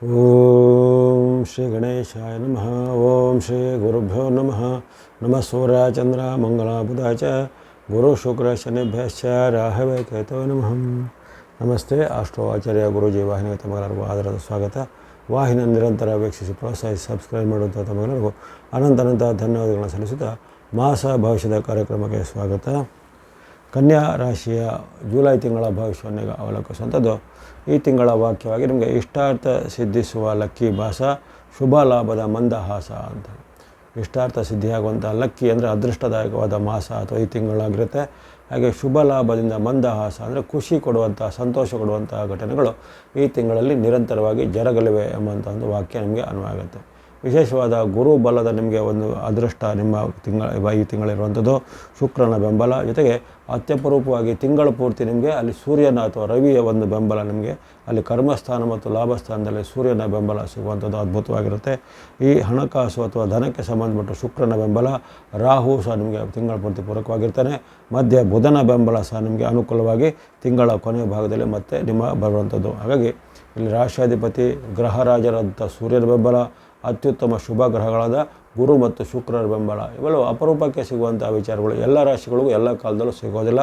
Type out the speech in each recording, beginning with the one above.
ಓಂ ಶ್ರೀ ಗಣೇಶಾಯ ನಮಃ. ಓಂ ಶ್ರೀ ಗುರುಭ್ಯೋ ನಮಃ. ನಮಃ ಸೂರ್ಯ ಚಂದ್ರ ಮಂಗಳ ಬುಧ ಚ ಗುರು ಶುಕ್ರ ಶನಿಭ್ಯಶ್ಚ ರಾಹವೇ ಕೇತವೇ ನಮಃ. ನಮಸ್ತೆ. ಆಸ್ಟ್ರೋ ಆಚಾರ್ಯ ಗುರೂಜಿ ವಾಹಿನಿಗೆ ತಮಗೆಲ್ಲರಿಗೂ ಆದರದ ಸ್ವಾಗತ. ವಾಹಿನಿಯ ನಿರಂತರ ವೀಕ್ಷಿಸಿ ಪ್ರೋತ್ಸಾಹಿಸಿ ಸಬ್ಸ್ಕ್ರೈಬ್ ಮಾಡುವಂಥ ತಮಗೆಲ್ಲರಿಗೂ ಅನಂತ ಧನ್ಯವಾದಗಳನ್ನು ಸಲ್ಲಿಸುತ್ತಾ ಮಾಸ ಭವಿಷ್ಯದ ಕಾರ್ಯಕ್ರಮಕ್ಕೆ ಸ್ವಾಗತ. ಕನ್ಯಾ ರಾಶಿಯ ಜುಲೈ ತಿಂಗಳ ಭವಿಷ್ಯವನ್ನು ಈಗ ಅವಲೋಕಿಸುವಂಥದ್ದು. ಈ ತಿಂಗಳ ವಾಕ್ಯವಾಗಿ ನಿಮಗೆ ಇಷ್ಟಾರ್ಥ ಸಿದ್ಧಿಸುವ ಲಕ್ಕಿ ಮಾಸ, ಶುಭ ಲಾಭದ ಮಂದಹಾಸ ಅಂತ. ಇಷ್ಟಾರ್ಥ ಸಿದ್ಧಿಯಾಗುವಂಥ ಲಕ್ಕಿ ಅಂದರೆ ಅದೃಷ್ಟದಾಯಕವಾದ ಮಾಸ ಅಥವಾ ಈ ತಿಂಗಳಾಗಿರುತ್ತೆ. ಹಾಗೆ ಶುಭ ಲಾಭದಿಂದ ಮಂದಹಾಸ ಅಂದರೆ ಖುಷಿ ಕೊಡುವಂಥ, ಸಂತೋಷ ಕೊಡುವಂಥ ಘಟನೆಗಳು ಈ ತಿಂಗಳಲ್ಲಿ ನಿರಂತರವಾಗಿ ಜರಗಲಿವೆ ಎಂಬಂಥ ಒಂದು ವಾಕ್ಯ ನಿಮಗೆ ಅನ್ವಯವಾಗುತ್ತೆ. ವಿಶೇಷವಾದ ಗುರು ಬಲದ ನಿಮಗೆ ಒಂದು ಅದೃಷ್ಟ ನಿಮ್ಮ ಈ ತಿಂಗಳಿರುವಂಥದ್ದು. ಶುಕ್ರನ ಬೆಂಬಲ ಜೊತೆಗೆ ಅತ್ಯಪರೂಪವಾಗಿ ತಿಂಗಳ ಪೂರ್ತಿ ನಿಮಗೆ ಅಲ್ಲಿ ಸೂರ್ಯನ ಅಥವಾ ರವಿಯ ಒಂದು ಬೆಂಬಲ, ನಿಮಗೆ ಅಲ್ಲಿ ಕರ್ಮಸ್ಥಾನ ಮತ್ತು ಲಾಭಸ್ಥಾನದಲ್ಲಿ ಸೂರ್ಯನ ಬೆಂಬಲ ಸಿಗುವಂಥದ್ದು ಅದ್ಭುತವಾಗಿರುತ್ತೆ. ಈ ಹಣಕಾಸು ಅಥವಾ ಧನಕ್ಕೆ ಸಂಬಂಧಪಟ್ಟ ಶುಕ್ರನ ಬೆಂಬಲ, ರಾಹು ಸಹ ನಿಮಗೆ ತಿಂಗಳ ಪೂರ್ತಿ ಪೂರಕವಾಗಿರ್ತಾನೆ. ಮಧ್ಯೆ ಬುಧನ ಬೆಂಬಲ ಸಹ ನಿಮಗೆ ಅನುಕೂಲವಾಗಿ ತಿಂಗಳ ಕೊನೆಯ ಭಾಗದಲ್ಲಿ ಮತ್ತೆ ನಿಮ್ಮ ಬರುವಂಥದ್ದು. ಹಾಗಾಗಿ ಇಲ್ಲಿ ರಾಷ್ಟ್ರಾಧಿಪತಿ ಗ್ರಹರಾಜರಂಥ ಸೂರ್ಯನ ಬೆಂಬಲ, ಅತ್ಯುತ್ತಮ ಶುಭ ಗ್ರಹಗಳಾದ ಗುರು ಮತ್ತು ಶುಕ್ರರ ಬೆಂಬಲ ಇವೆಲ್ಲವೂ ಅಪರೂಪಕ್ಕೆ ಸಿಗುವಂಥ ವಿಚಾರಗಳು. ಎಲ್ಲ ರಾಶಿಗಳಿಗೂ ಎಲ್ಲ ಕಾಲದಲ್ಲೂ ಸಿಗೋದಿಲ್ಲ.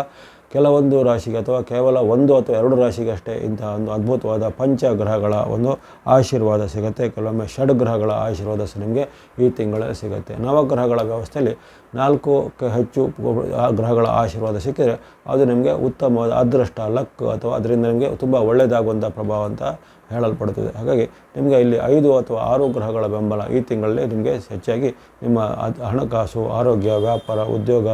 ಕೆಲವೊಂದು ರಾಶಿಗೆ ಅಥವಾ ಕೇವಲ ಒಂದು ಅಥವಾ ಎರಡು ರಾಶಿಗೆ ಅಷ್ಟೇ ಇಂತಹ ಒಂದು ಅದ್ಭುತವಾದ ಪಂಚಗ್ರಹಗಳ ಒಂದು ಆಶೀರ್ವಾದ ಸಿಗುತ್ತೆ. ಕೆಲವೊಮ್ಮೆ ಷಡ್ಗ್ರಹಗಳ ಆಶೀರ್ವಾದ ಸಹ ನಿಮಗೆ ಈ ತಿಂಗಳಲ್ಲಿ ಸಿಗುತ್ತೆ. ನವಗ್ರಹಗಳ ವ್ಯವಸ್ಥೆಯಲ್ಲಿ 4ಕ್ಕೆ ಹೆಚ್ಚು ಗ್ರಹಗಳ ಆಶೀರ್ವಾದ ಸಿಕ್ಕಿದರೆ ಅದು ನಿಮಗೆ ಉತ್ತಮವಾದ ಅದೃಷ್ಟ, ಲಕ್ ಅಥವಾ ಅದರಿಂದ ನಿಮಗೆ ತುಂಬ ಒಳ್ಳೆಯದಾಗುವಂಥ ಪ್ರಭಾವ ಅಂತ ಹೇಳಲ್ಪಡುತ್ತದೆ. ಹಾಗಾಗಿ ನಿಮಗೆ ಇಲ್ಲಿ 5 ಅಥವಾ 6 ಗ್ರಹಗಳ ಬೆಂಬಲ ಈ ತಿಂಗಳಲ್ಲಿ ನಿಮಗೆ ಹೆಚ್ಚಾಗಿ ನಿಮ್ಮ ಹಣಕಾಸು, ಆರೋಗ್ಯ, ವ್ಯಾಪಾರ, ಉದ್ಯೋಗ,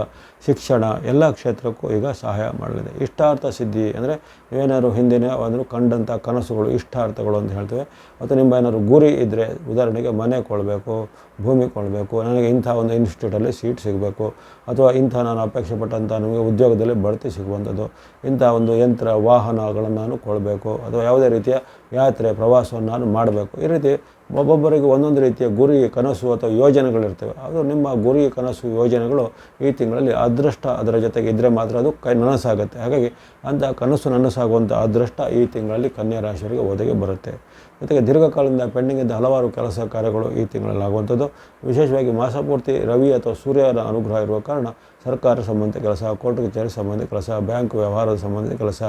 ಶಿಕ್ಷಣ ಎಲ್ಲ ಕ್ಷೇತ್ರಕ್ಕೂ ಈಗ ಸಹಾಯ ಮಾಡಲಿದೆ. ಇಷ್ಟಾರ್ಥ ಸಿದ್ಧಿ ಅಂದರೆ ಏನಾದ್ರು ಹಿಂದಿನ ಒಂದು ಕಂಡಂಥ ಕನಸುಗಳು, ಇಷ್ಟಾರ್ಥಗಳು ಅಂತ ಹೇಳ್ತೇವೆ. ಮತ್ತು ನಿಮ್ಮ ಏನಾದ್ರು ಗುರಿ ಇದ್ದರೆ, ಉದಾಹರಣೆಗೆ ಮನೆ ಕೊಳ್ಳಬೇಕು, ಭೂಮಿ ಕೊಳ್ಳಬೇಕು, ನನಗೆ ಇಂಥ ಒಂದು ಇನ್ಸ್ಟಿಟ್ಯೂಟಲ್ಲಿ ಸೀಟ್ ಸಿಗಬೇಕು, ಅಥವಾ ಇಂಥ ನಾನು ಅಪೇಕ್ಷೆ ಪಟ್ಟಂಥ ನಮಗೆ ಉದ್ಯೋಗದಲ್ಲಿ ಬಡ್ತಿ ಸಿಗುವಂಥದ್ದು, ಇಂಥ ಒಂದು ಯಂತ್ರ ವಾಹನಗಳನ್ನು ನಾನು ಕೊಡಬೇಕು, ಅಥವಾ ಯಾವುದೇ ರೀತಿಯ ಯಾತ್ರೆ ಪ್ರವಾಸವನ್ನು ನಾನು ಮಾಡಬೇಕು. ಈ ರೀತಿ ಒಬ್ಬೊಬ್ಬರಿಗೆ ಒಂದೊಂದು ರೀತಿಯ ಗುರಿ, ಕನಸು ಅಥವಾ ಯೋಜನೆಗಳಿರ್ತವೆ. ಅದು ನಿಮ್ಮ ಗುರಿ, ಕನಸು, ಯೋಜನೆಗಳು ಈ ತಿಂಗಳಲ್ಲಿ ಅದೃಷ್ಟ ಅದರ ಜೊತೆಗೆ ಇದ್ದರೆ ಮಾತ್ರ ಅದು ನನಸಾಗುತ್ತೆ. ಹಾಗಾಗಿ ಅಂಥ ಕನಸು ನನಸಾಗುವಂಥ ಅದೃಷ್ಟ ಈ ತಿಂಗಳಲ್ಲಿ ಕನ್ಯಾ ರಾಶಿಯವರಿಗೆ ಒದಗಿ ಬರುತ್ತೆ. ಜೊತೆಗೆ ದೀರ್ಘಕಾಲದಿಂದ ಪೆಂಡಿಂಗ್ ಇದ್ದ ಹಲವಾರು ಕೆಲಸ ಕಾರ್ಯಗಳು ಈ ತಿಂಗಳಲ್ಲಿ ಆಗುವಂಥದ್ದು. ವಿಶೇಷವಾಗಿ ಮಾಸಪೂರ್ತಿ ರವಿ ಅಥವಾ ಸೂರ್ಯನ ಅನುಗ್ರಹ ಇರುವ ಕಾರಣ ಸರ್ಕಾರ ಸಂಬಂಧಿತ ಕೆಲಸ, ಕೋರ್ಟ್ ಕಚೇರಿ ಸಂಬಂಧಿತ ಕೆಲಸ, ಬ್ಯಾಂಕ್ ವ್ಯವಹಾರದ ಸಂಬಂಧಿತ ಕೆಲಸ,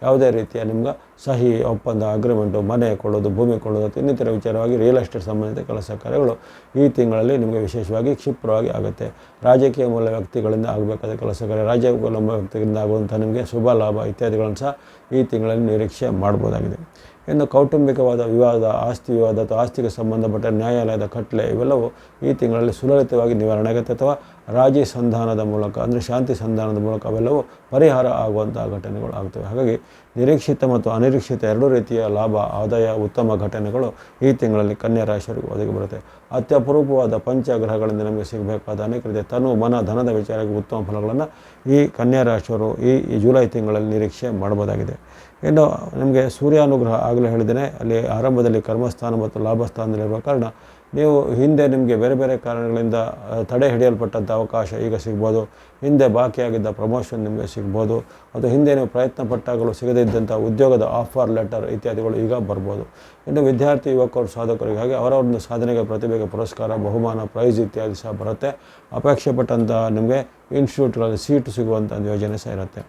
ಯಾವುದೇ ರೀತಿಯ ನಿಮ್ಗೆ ಸಹಿ, ಒಪ್ಪಂದ, ಅಗ್ರಿಮೆಂಟು, ಮನೆ ಕೊಳ್ಳೋದು, ಭೂಮಿ ಕೊಳ್ಳೋದು, ಇನ್ನಿತರ ವಿಚಾರವಾಗಿ ರಿಯಲ್ ಎಸ್ಟೇಟ್ ಸಂಬಂಧಿತ ಕೆಲಸ ಕಾರ್ಯಗಳು ಈ ತಿಂಗಳಲ್ಲಿ ನಿಮಗೆ ವಿಶೇಷವಾಗಿ ಕ್ಷಿಪ್ರವಾಗಿ ಆಗುತ್ತೆ. ರಾಜಕೀಯ ಮೂಲ ವ್ಯಕ್ತಿಗಳಿಂದ ಆಗಬೇಕಾದ ಕೆಲಸ ಕಾರ್ಯ, ರಾಜಕೀಯ ಮೂಲ ವ್ಯಕ್ತಿಗಳಿಂದ ಆಗುವಂಥ ನಿಮಗೆ ಶುಭ ಲಾಭ ಇತ್ಯಾದಿಗಳನ್ನು ಸಹ ಈ ತಿಂಗಳಲ್ಲಿ ನಿರೀಕ್ಷೆ ಮಾಡ್ಬೋದಾಗಿದೆ. ಇನ್ನು ಕೌಟುಂಬಿಕವಾದ ವಿವಾದ, ಆಸ್ತಿ ವಿವಾದ ಅಥವಾ ಆಸ್ತಿಗೆ ಸಂಬಂಧಪಟ್ಟ ನ್ಯಾಯಾಲಯದ ಕಟ್ಲೆ ಇವೆಲ್ಲವೂ ಈ ತಿಂಗಳಲ್ಲಿ ಸುಲಲಿತವಾಗಿ ನಿವಾರಣೆ ಆಗುತ್ತೆ. ಅಥವಾ ರಾಜಿ ಸಂಧಾನದ ಮೂಲಕ ಅಂದರೆ ಶಾಂತಿ ಸಂಧಾನದ ಮೂಲಕ ಅವೆಲ್ಲವೂ ಪರಿಹಾರ ಆಗುವಂಥ ಘಟನೆಗಳು ಆಗ್ತವೆ. ಹಾಗಾಗಿ ನಿರೀಕ್ಷಿತ ಮತ್ತು ಅನಿರೀಕ್ಷಿತ ಎರಡೂ ರೀತಿಯ ಲಾಭ, ಆದಾಯ, ಉತ್ತಮ ಘಟನೆಗಳು ಈ ತಿಂಗಳಲ್ಲಿ ಕನ್ಯಾ ರಾಶಿಯವರಿಗೆ ಒದಗಿ ಬರುತ್ತೆ. ಅತ್ಯಪರೂಪವಾದ ಪಂಚಗ್ರಹಗಳಿಂದ ನಮಗೆ ಸಿಗಬೇಕಾದ ಅನೇಕ ರೀತಿಯ ತನು, ಮನ, ಧನದ ವಿಚಾರಕ್ಕೆ ಉತ್ತಮ ಫಲಗಳನ್ನು ಈ ಕನ್ಯಾ ರಾಶಿಯವರು ಈ ಜುಲೈ ತಿಂಗಳಲ್ಲಿ ನಿರೀಕ್ಷೆ ಮಾಡಬಹುದಾಗಿದೆ. ಇನ್ನು ನಿಮಗೆ ಸೂರ್ಯಾನುಗ್ರಹ ಆಗಲೇ ಹೇಳಿದ್ದೇನೆ, ಅಲ್ಲಿ ಆರಂಭದಲ್ಲಿ ಕರ್ಮಸ್ಥಾನ ಮತ್ತು ಲಾಭಸ್ಥಾನದಲ್ಲಿರುವ ಕಾರಣ ನೀವು ಹಿಂದೆ ನಿಮಗೆ ಬೇರೆ ಬೇರೆ ಕಾರಣಗಳಿಂದ ತಡೆ ಹಿಡಿಯಲ್ಪಟ್ಟಂಥ ಅವಕಾಶ ಈಗ ಸಿಗ್ಬೋದು. ಹಿಂದೆ ಬಾಕಿಯಾಗಿದ್ದ ಪ್ರಮೋಷನ್ ನಿಮಗೆ ಸಿಗ್ಬೋದು. ಅಥವಾ ಹಿಂದೆ ನೀವು ಪ್ರಯತ್ನ ಪಟ್ಟಾಗಲೂ ಸಿಗದೇ ಇದ್ದಂಥ ಉದ್ಯೋಗದ ಆಫರ್ ಲೆಟರ್ ಇತ್ಯಾದಿಗಳು ಈಗ ಬರ್ಬೋದು. ಇನ್ನು ವಿದ್ಯಾರ್ಥಿ, ಯುವಕರು, ಸಾಧಕರಿಗೆ ಹಾಗೆ ಅವರ ಒಂದು ಸಾಧನೆಗೆ, ಪ್ರತಿಭೆಗೆ ಪುರಸ್ಕಾರ, ಬಹುಮಾನ, ಪ್ರೈಸ್ ಇತ್ಯಾದಿ ಸಹ ಬರುತ್ತೆ. ಅಪೇಕ್ಷೆ ಪಟ್ಟಂಥ ನಿಮಗೆ ಇನ್ಸ್ಟಿಟ್ಯೂಟ್ಗಳಲ್ಲಿ ಸೀಟು ಸಿಗುವಂಥ ಯೋಜನೆ ಸಹ ಇರುತ್ತೆ.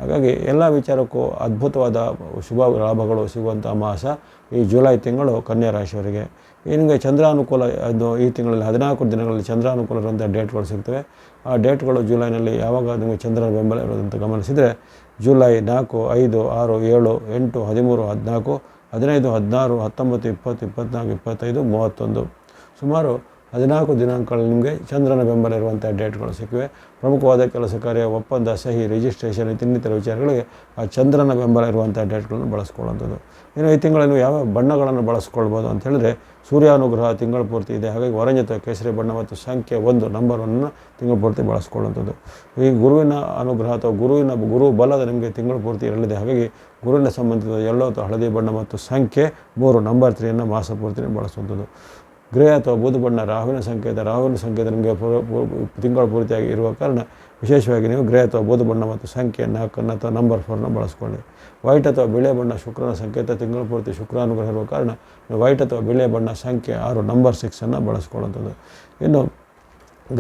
ಹಾಗಾಗಿ ಎಲ್ಲ ವಿಚಾರಕ್ಕೂ ಅದ್ಭುತವಾದ ಶುಭ ಲಾಭಗಳು ಸಿಗುವಂಥ ಮಾಸ ಈ ಜುಲೈ ತಿಂಗಳು ಕನ್ಯಾ ರಾಶಿಯವರಿಗೆ. ನಿಮಗೆ ಚಂದ್ರಾನುಕೂಲ ಅದು ಈ ತಿಂಗಳಲ್ಲಿ 14 ದಿನಗಳಲ್ಲಿ ಚಂದ್ರಾನುಕೂಲ ಇರುವಂಥ ಡೇಟ್ಗಳು ಸಿಗ್ತವೆ. ಆ ಡೇಟ್ಗಳು ಜುಲೈನಲ್ಲಿ ಯಾವಾಗ ನಿಮಗೆ ಚಂದ್ರನ ಬೆಂಬಲ ಇರೋದಂತ ಗಮನಿಸಿದರೆ ಜುಲೈ 4, 5, 6, 7, 8, 13, 14, 15, 16, 19, 20, 24, 25, 31 ಸುಮಾರು 14 ದಿನಾಂಕಗಳಲ್ಲಿ ನಿಮಗೆ ಚಂದ್ರನ ಬೆಂಬಲ ಇರುವಂಥ ಡೇಟ್ಗಳು ಸಿಕ್ಕಿವೆ. ಪ್ರಮುಖವಾದ ಕೆಲಸ ಕಾರ್ಯ, ಒಪ್ಪಂದ, ಸಹಿ, ರಿಜಿಸ್ಟ್ರೇಷನ್ ಇನ್ನಿತರ ವಿಚಾರಗಳಿಗೆ ಆ ಚಂದ್ರನ ಬೆಂಬಲ ಇರುವಂಥ ಡೇಟ್ಗಳನ್ನು ಬಳಸ್ಕೊಳ್ಳುವಂಥದ್ದು. ಇನ್ನು ಈ ತಿಂಗಳಲ್ಲಿ ಯಾವ ಬಣ್ಣಗಳನ್ನು ಬಳಸ್ಕೊಳ್ಬೋದು ಅಂತ ಹೇಳಿದ್ರೆ, ಸೂರ್ಯಾನುಗ್ರಹ ತಿಂಗಳ ಪೂರ್ತಿ ಇದೆ. ಹಾಗಾಗಿ ಆರೆಂಜ್ ಅಥವಾ ಕೇಸರಿ ಬಣ್ಣ ಮತ್ತು ಸಂಖ್ಯೆ 1 ನಂಬರ್ 1 ತಿಂಗಳ ಪೂರ್ತಿ ಬಳಸ್ಕೊಳ್ಳುವಂಥದ್ದು. ಈ ಗುರುವಿನ ಅನುಗ್ರಹ ಅಥವಾ ಗುರು ಬಲದ ನಿಮಗೆ ತಿಂಗಳ ಪೂರ್ತಿ ಇರಲಿದೆ. ಹಾಗಾಗಿ ಗುರುವಿನ ಸಂಬಂಧಿತ ಯೆಲ್ಲೋ ಅಥವಾ ಹಳದಿ ಬಣ್ಣ ಮತ್ತು ಸಂಖ್ಯೆ 3 ನಂಬರ್ 3 ಮಾಸ ಪೂರ್ತಿ ಬಳಸುವಂಥದ್ದು. ಗ್ರೇ ಅಥವಾ ಬೂದು ಬಣ್ಣ ರಾಹುವಿನ ಸಂಕೇತ ನಿಮಗೆ ತಿಂಗಳ ಪೂರ್ತಿಯಾಗಿ ಇರುವ ಕಾರಣ ವಿಶೇಷವಾಗಿ ನೀವು ಗ್ರೇ ಅಥವಾ ಬೂದು ಬಣ್ಣ ಮತ್ತು ಸಂಖ್ಯೆ 4 ಅಥವಾ ನಂಬರ್ 4 ಬಳಸ್ಕೊಳ್ಳಿ. ವೈಟ್ ಅಥವಾ ಬಿಳಿ ಬಣ್ಣ ಶುಕ್ರನ ಸಂಕೇತ. ತಿಂಗಳ ಪೂರ್ತಿ ಶುಕ್ರಾನುಗ್ರಹ ಇರುವ ಕಾರಣ ನೀವು ವೈಟ್ ಅಥವಾ ಬಿಳಿ ಬಣ್ಣ ಸಂಖ್ಯೆ 6 ನಂಬರ್ 6 ಬಳಸ್ಕೊಳ್ಳುವಂಥದ್ದು. ಇನ್ನು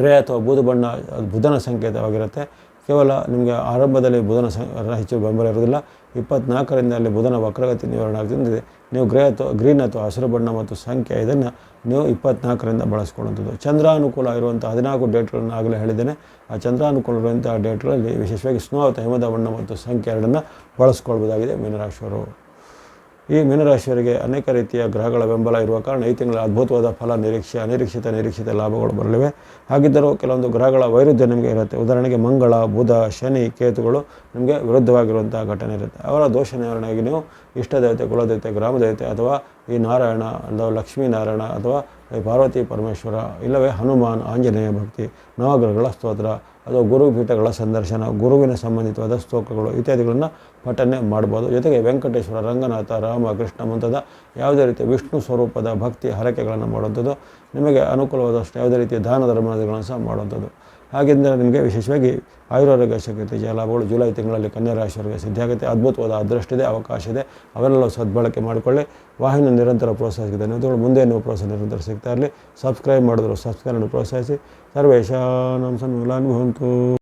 ಗ್ರೇ ಅಥವಾ ಬೂದು ಬಣ್ಣ ಬುಧನ ಸಂಕೇತವಾಗಿರುತ್ತೆ. ಕೇವಲ ನಿಮಗೆ ಆರಂಭದಲ್ಲಿ ಬುಧನ ಹೆಚ್ಚು ಬೆಂಬಲ ಇರೋದಿಲ್ಲ. 24ರಿಂದ ಅಲ್ಲಿ ಬುಧನ ವಕ್ರಗತಿ ನಿವಾರಣೆ ಆಗ್ತಿದೆ. ನೀವು ಗ್ರೀನ್ ಅಥವಾ ಹಸಿರು ಬಣ್ಣ ಮತ್ತು ಸಂಖ್ಯೆ 5 ನೀವು 24ರಿಂದ ಬಳಸ್ಕೊಳ್ಳುವಂಥದ್ದು. ಚಂದ್ರಾನುಕೂಲ ಇರುವಂಥ 14 ಡೇಟ್ಗಳನ್ನು ಆಗಲೇ ಹೇಳಿದ್ದೇನೆ. ಆ ಚಂದ್ರಾನುಕೂಲ ಇರುವಂಥ ಡೇಟ್ಗಳಲ್ಲಿ ವಿಶೇಷವಾಗಿ ಸ್ನೋ ಅಥವಾ ಹಿಮದ ಬಣ್ಣ ಮತ್ತು ಸಂಖ್ಯೆ 2 ಬಳಸ್ಕೊಳ್ಬೋದಾಗಿದೆ ಮೀನರಾಶಿಯವರು. ಈ ಮೀನರಾಶಿಯವರಿಗೆ ಅನೇಕ ರೀತಿಯ ಗ್ರಹಗಳ ಬೆಂಬಲ ಇರುವ ಕಾರಣ ಈ ತಿಂಗಳ ಅದ್ಭುತವಾದ ಫಲ ನಿರೀಕ್ಷಿತ ಲಾಭಗಳು ಬರಲಿವೆ. ಹಾಗಿದ್ದರೂ ಕೆಲವೊಂದು ಗ್ರಹಗಳ ವೈರುಧ್ಯ ನಿಮಗೆ ಇರುತ್ತೆ. ಉದಾಹರಣೆಗೆ ಮಂಗಳ, ಬುಧ, ಶನಿ, ಕೇತುಗಳು ನಿಮಗೆ ವಿರುದ್ಧವಾಗಿರುವಂಥ ಘಟನೆ ಇರುತ್ತೆ. ಅವರ ದೋಷ ನಿವಾರಣೆಯಾಗಿ ನೀವು ಇಷ್ಟದೇವತೆ, ಕುಲದೇವತೆ, ಗ್ರಾಮದೇವತೆ ಅಥವಾ ಈ ನಾರಾಯಣ ಅಥವಾ ಲಕ್ಷ್ಮೀನಾರಾಯಣ ಅಥವಾ ಪಾರ್ವತಿ ಪರಮೇಶ್ವರ ಇಲ್ಲವೇ ಹನುಮಾನ್, ಆಂಜನೇಯ ಭಕ್ತಿ, ನವಗ್ರಹಗಳ ಸ್ತೋತ್ರ ಅಥವಾ ಗುರುಪೀಠಗಳ ಸಂದರ್ಶನ, ಗುರುವಿನ ಸಂಬಂಧಿತವಾದ ಸ್ತೋತ್ರಗಳು ಇತ್ಯಾದಿಗಳನ್ನು ಪಠನೆ ಮಾಡ್ಬೋದು. ಜೊತೆಗೆ ವೆಂಕಟೇಶ್ವರ, ರಂಗನಾಥ, ರಾಮ, ಕೃಷ್ಣ ಮುಂತಾದ ಯಾವುದೇ ರೀತಿಯ ವಿಷ್ಣು ಸ್ವರೂಪದ ಭಕ್ತಿ ಹರಕೆಗಳನ್ನು ಮಾಡುವಂಥದ್ದು, ನಿಮಗೆ ಅನುಕೂಲವಾದಷ್ಟು ಯಾವುದೇ ರೀತಿಯ ದಾನ ಧರ್ಮಾದಿಗಳನ್ನು ಸಹ ಮಾಡುವಂಥದ್ದು. ಹಾಗೆಂದರೆ ನಿಮಗೆ ವಿಶೇಷವಾಗಿ ಆಯುರಾರೋಗ್ಯ ಶಕ್ತಿ ಲಾಭಗಳು ಜುಲೈ ತಿಂಗಳಲ್ಲಿ ಕನ್ಯಾ ರಾಶಿಯವರಿಗೆ ಸಿದ್ಧಿಯಾಗುತ್ತೆ. ಅದ್ಭುತವಾದ ಅದೃಷ್ಟ ಇದೆ, ಅವಕಾಶ ಇದೆ. ಅವೆಲ್ಲ ಸದ್ಬಳಕೆ ಮಾಡಿಕೊಳ್ಳಿ. ವಾಹಿನಿ ನಿರಂತರ ಪ್ರೋತ್ಸಾಹಿಸಿದೆ. ಧನ್ಯವಾದಗಳು. ಮುಂದೆ ನೀವು ಪ್ರೋತ್ಸಾಹ ನಿರಂತರ ಸಿಗ್ತಾ ಇರಲಿ. ಸಬ್ಸ್ಕ್ರೈಬ್ ಮಾಡಿದ್ರು ಸಬ್ಸ್ಕ್ರೈಬ್ ಪ್ರೋತ್ಸಾಹಿಸಿ. ಸರ್ವೇಶಾನಾಂ ಸನ್ಮಂಗಲಾನಿ ಭವಂತು.